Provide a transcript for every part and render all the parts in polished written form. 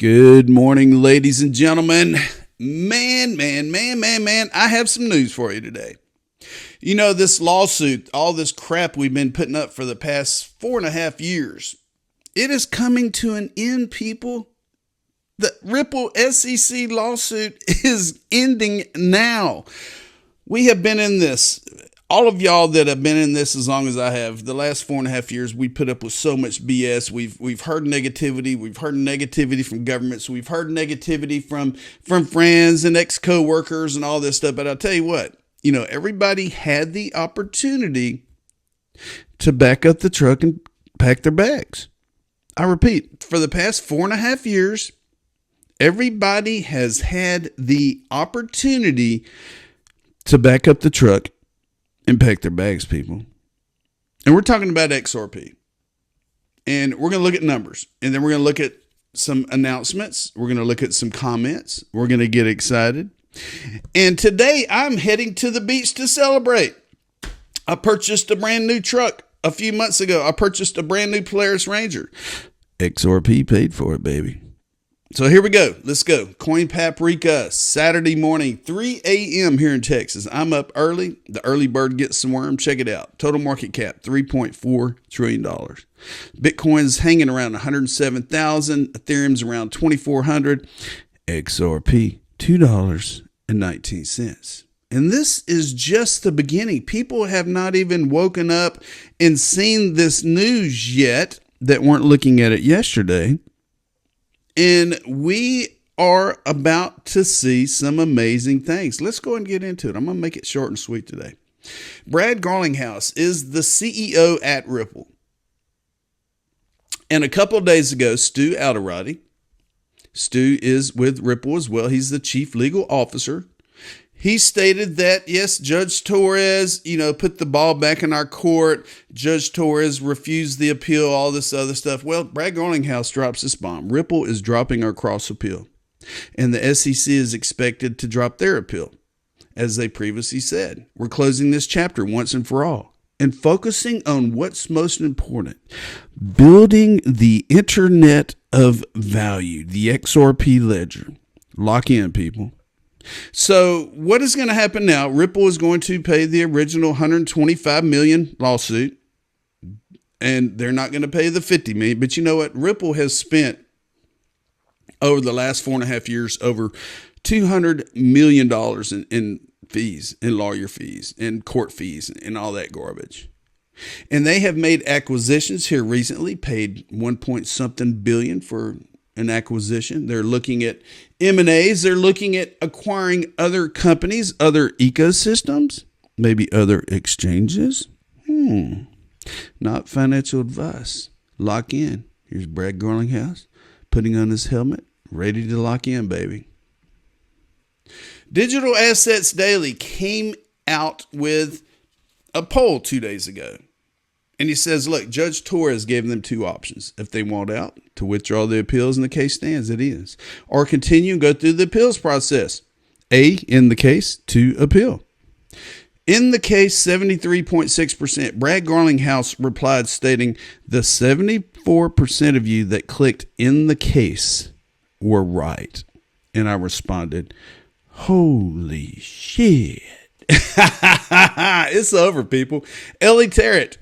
Good morning, ladies and gentlemen. Man, I have some news for you today. You know, this lawsuit, all this crap we've been putting up for the past 4.5 years, it is coming to an end, people. The Ripple SEC lawsuit is ending now. We have been in this. All of y'all that have been in this as long as I have, the last 4.5 years, we put up with so much BS. We've heard negativity. We've heard negativity from governments. We've heard negativity from friends and ex-coworkers and all this stuff. But I'll tell you what, you know, everybody had the opportunity to back up the truck and pack their bags. I repeat, for the past 4.5 years, everybody has had the opportunity to back up the truck and pack their bags, people. And we're talking about XRP. And we're going to look at numbers. And then we're going to look at some announcements. We're going to look at some comments. We're going to get excited. And today I'm heading to the beach to celebrate. I purchased a brand new truck a few months ago. I purchased a brand new Polaris Ranger. XRP paid for it, baby. So here we go. Let's go. Coin Paprika, Saturday morning, 3 a.m. here in Texas. I'm up early. The early bird gets some worm. Check it out. Total market cap, $3.4 trillion. Bitcoin's hanging around 107,000. Ethereum's around 2,400. XRP, $2.19. And this is just the beginning. People have not even woken up and seen this news yet that weren't looking at it yesterday. And we are about to see some amazing things. Let's go and get into it. I'm going to make it short and sweet today. Brad Garlinghouse is the CEO at Ripple. And a couple of days ago, Stu Alderati, Stu is with Ripple as well. He's the chief legal officer. He stated that, yes, Judge Torres, put the ball back in our court. Judge Torres refused the appeal, all this other stuff. Well, Brad Garlinghouse drops this bomb. Ripple is dropping our cross appeal. And the SEC is expected to drop their appeal. As they previously said, we're closing this chapter once and for all and focusing on what's most important. Building the Internet of Value, the XRP ledger. Lock in, people. So what is going to happen now? Ripple is going to pay the original $125 million lawsuit, and they're not going to pay the $50 million. But you know what? Ripple has spent over the last 4.5 years over $200 million in fees, in lawyer fees, and court fees, and all that garbage. And they have made acquisitions here recently, paid 1 billion for an acquisition. They're looking at M&As. They're looking at acquiring other companies, other ecosystems, maybe other exchanges. Not financial advice. Lock in. Here's Brad Garlinghouse putting on his helmet, ready to lock in, baby. Digital Assets Daily came out with a poll 2 days ago. And he says, look, Judge Torres gave them two options. If they want out, to withdraw the appeals and the case stands, it is. Or continue and go through the appeals process. A, in the case, to appeal. In the case, 73.6%. Brad Garlinghouse replied stating, the 74% of you that clicked in the case were right. And I responded, holy shit. It's over, people. Ellie Tarrant.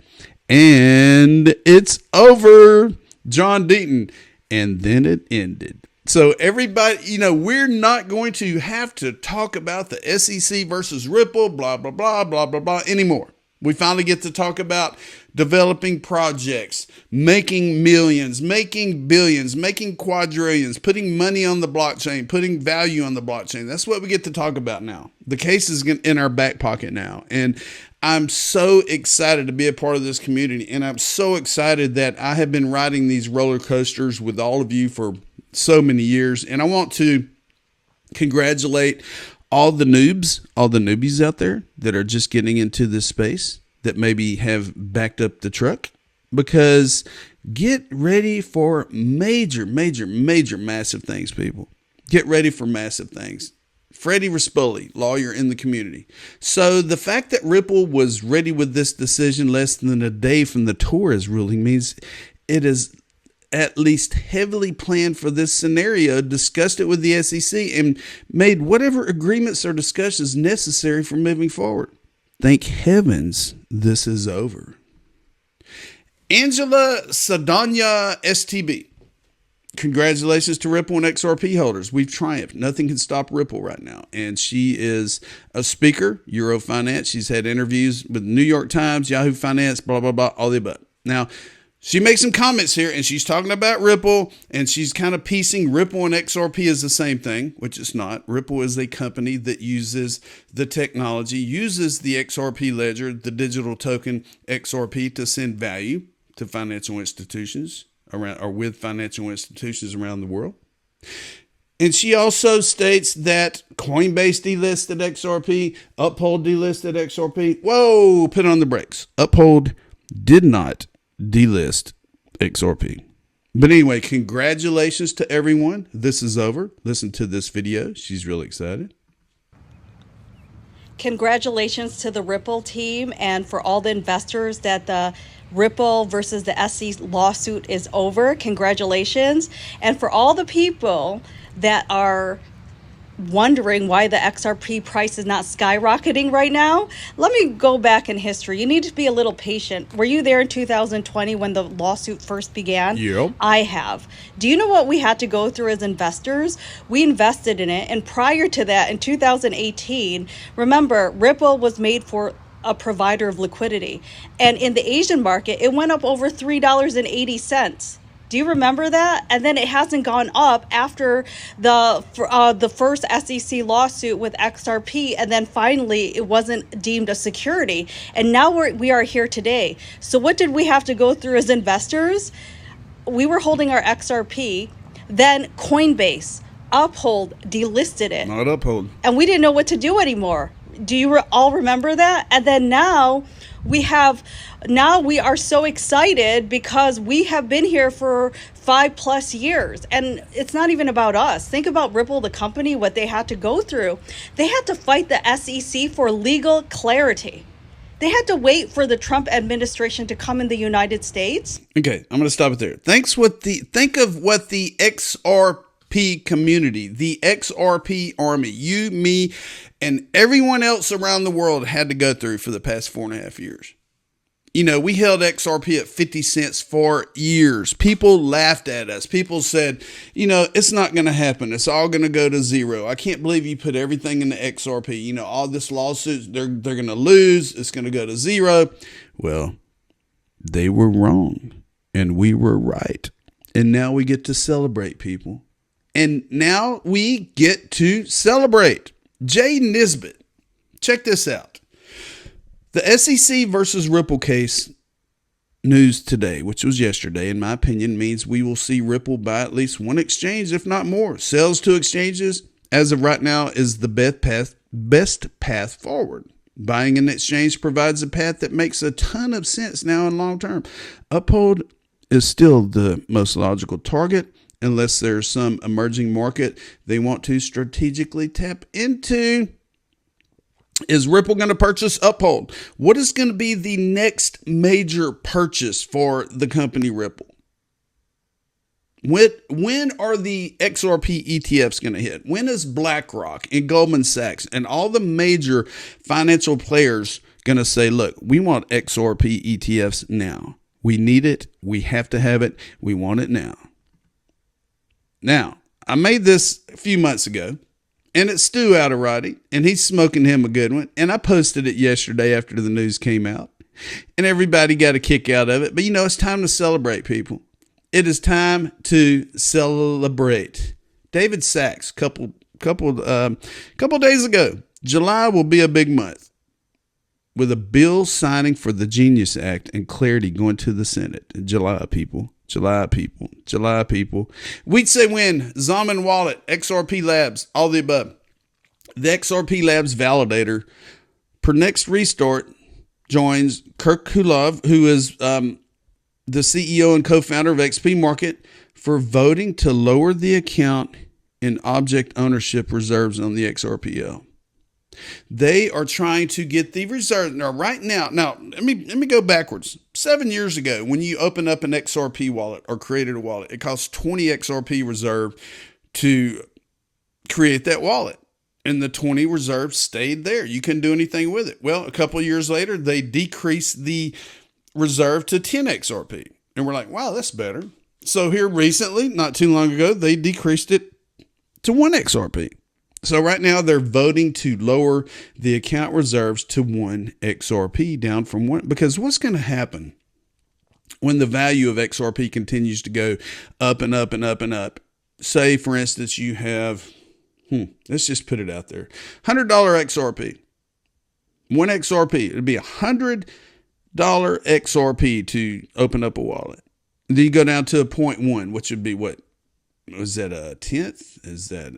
And it's over, John Deaton. And then it ended. So everybody, we're not going to have to talk about the SEC versus Ripple, blah, blah, blah, blah, blah, blah anymore. We finally get to talk about developing projects, making millions, making billions, making quadrillions, putting money on the blockchain, putting value on the blockchain. That's what we get to talk about now. The case is in our back pocket now. And I'm so excited to be a part of this community. And I'm so excited that I have been riding these roller coasters with all of you for so many years. And I want to congratulate all the newbies out there that are just getting into this space, that maybe have backed up the truck, because get ready for major, massive things, people. Get ready for massive things. Freddie Rispoli, lawyer in the community. So the fact that Ripple was ready with this decision less than a day from the Torres ruling means it is at least heavily planned for this scenario, discussed it with the SEC, and made whatever agreements or discussions necessary for moving forward. Thank heavens this is over. Angela Sadanya STB. Congratulations to Ripple and XRP holders. We've triumphed. Nothing can stop Ripple right now. And she is a speaker, Euro Finance. She's had interviews with New York Times, Yahoo Finance, blah, blah, blah, all the above. Now, she makes some comments here, and she's talking about Ripple, and she's kind of piecing Ripple and XRP as the same thing, which it's not. Ripple is a company that uses the technology, uses the XRP ledger, the digital token XRP, to send value to financial institutions around, or with financial institutions around the world. And she also states that Coinbase delisted XRP, Uphold delisted XRP. Whoa, put on the brakes. Uphold did not delist XRP. But anyway, congratulations to everyone. This is over. Listen to this video. She's really excited. Congratulations to the Ripple team and for all the investors that the Ripple versus the SEC lawsuit is over. Congratulations. And for all the people that are wondering why the XRP price is not skyrocketing right now, let me go back in history. You need to be a little patient. Were you there in 2020 when the lawsuit first began? Yep. I have. Do you know what we had to go through as investors? We invested in it. And prior to that, in 2018, remember, Ripple was made for a provider of liquidity. And in the Asian market, it went up over $3.80. Do you remember that? And then it hasn't gone up after the first SEC lawsuit with XRP, and then finally it wasn't deemed a security. And now we are here today. So what did we have to go through as investors? We were holding our XRP, then Coinbase, Uphold delisted it. Not Uphold. And we didn't know what to do anymore. Do you all remember that? And then now we are so excited because we have been here for 5+ years. And it's not even about us. Think about Ripple, the company, what they had to go through. They had to fight the SEC for legal clarity. They had to wait for the Trump administration to come in the United States. Okay, I'm going to stop it there. Think of what the XRP community, the XRP army, you, me, and everyone else around the world had to go through for the past 4.5 years. You know, we held XRP at 50 cents for years. People laughed at us. People said, you know, it's not going to happen. It's all going to go to zero. I can't believe you put everything into XRP. You know, all this lawsuits, they're going to lose. It's going to go to zero. Well, they were wrong and we were right. And now we get to celebrate, people. And now we get to celebrate. Jay Nisbet, check this out. The SEC versus Ripple case news today, which was yesterday, in my opinion, means we will see Ripple buy at least one exchange, if not more. Sales to exchanges, as of right now, is the best path forward. Buying an exchange provides a path that makes a ton of sense now and long term. Uphold is still the most logical target, unless there's some emerging market they want to strategically tap into. Is Ripple going to purchase Uphold? What is going to be the next major purchase for the company Ripple? When are the XRP ETFs going to hit? When is BlackRock and Goldman Sachs and all the major financial players going to say, look, we want XRP ETFs now. We need it. We have to have it. We want it now. Now, I made this a few months ago, and it's Stu out of writing, and he's smoking him a good one. And I posted it yesterday after the news came out, and everybody got a kick out of it. But you know, it's time to celebrate, people. It is time to celebrate. David Sachs, couple days ago, July will be a big month with a bill signing for the Genius Act and clarity going to the Senate. July, people. July, people. July, people. We'd say when Zaman Wallet, XRP Labs, all the above. The XRP Labs validator, per next restart, joins Kirk Kulov, who is the CEO and co-founder of XP Market, for voting to lower the account in object ownership reserves on the XRPL. They are trying to get the reserve. Now, right now, let me go backwards. 7 years ago, when you open up an XRP wallet or created a wallet, it costs 20 XRP reserve to create that wallet. And the 20 reserve stayed there. You couldn't do anything with it. Well, a couple of years later, they decreased the reserve to 10 XRP. And we're like, wow, that's better. So here recently, not too long ago, they decreased it to 1 XRP. So right now they're voting to lower the account reserves to 1 XRP down from 1. Because what's going to happen when the value of XRP continues to go up and up and up and up? Say, for instance, you have, let's just put it out there, $100 XRP. 1 XRP, it'd be $100 XRP to open up a wallet. Then you go down to a 0.1, which would be what? Was that a tenth? Is that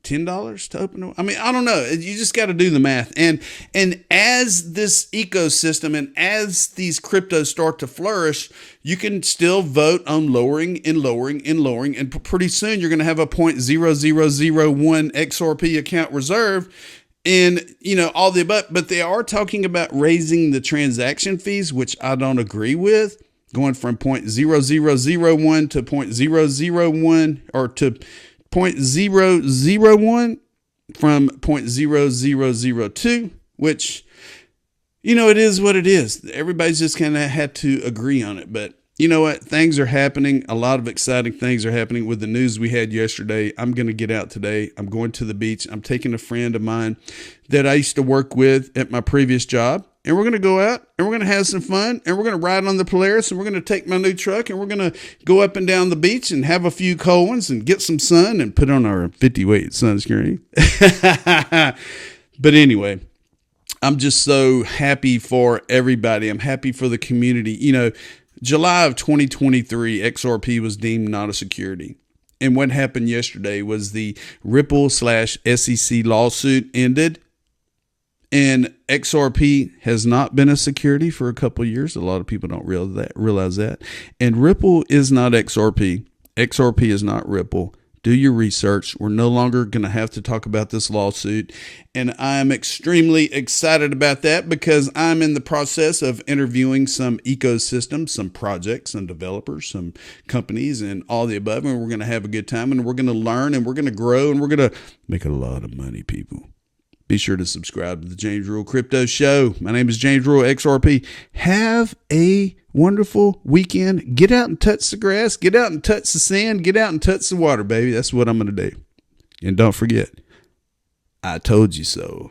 $10 to open? I mean, I don't know. You just got to do the math. And as this ecosystem and as these cryptos start to flourish, you can still vote on lowering and lowering and lowering. And pretty soon you're going to have a 0.0001 XRP account reserve and, all the above. But they are talking about raising the transaction fees, which I don't agree with. Going from 0.0001 to 0.001 or to 0.001 from 0.0002, which, it is what it is. Everybody's just kind of had to agree on it. But you know what? Things are happening. A lot of exciting things are happening with the news we had yesterday. I'm going to get out today. I'm going to the beach. I'm taking a friend of mine that I used to work with at my previous job. And we're going to go out and we're going to have some fun and we're going to ride on the Polaris and we're going to take my new truck and we're going to go up and down the beach and have a few cold ones and get some sun and put on our 50 weight sunscreen. But anyway, I'm just so happy for everybody. I'm happy for the community. July of 2023, XRP was deemed not a security. And what happened yesterday was the Ripple/SEC lawsuit ended. And XRP has not been a security for a couple of years. A lot of people don't realize that. And Ripple is not XRP. XRP is not Ripple. Do your research. We're no longer going to have to talk about this lawsuit. And I'm extremely excited about that because I'm in the process of interviewing some ecosystems, some projects, some developers, some companies, and all the above. And we're going to have a good time and we're going to learn and we're going to grow and we're going to make a lot of money, people. Be sure to subscribe to the James Rule Crypto Show. My name is James Rule, XRP. Have a wonderful weekend. Get out and touch the grass. Get out and touch the sand. Get out and touch the water, baby. That's what I'm going to do. And don't forget, I told you so.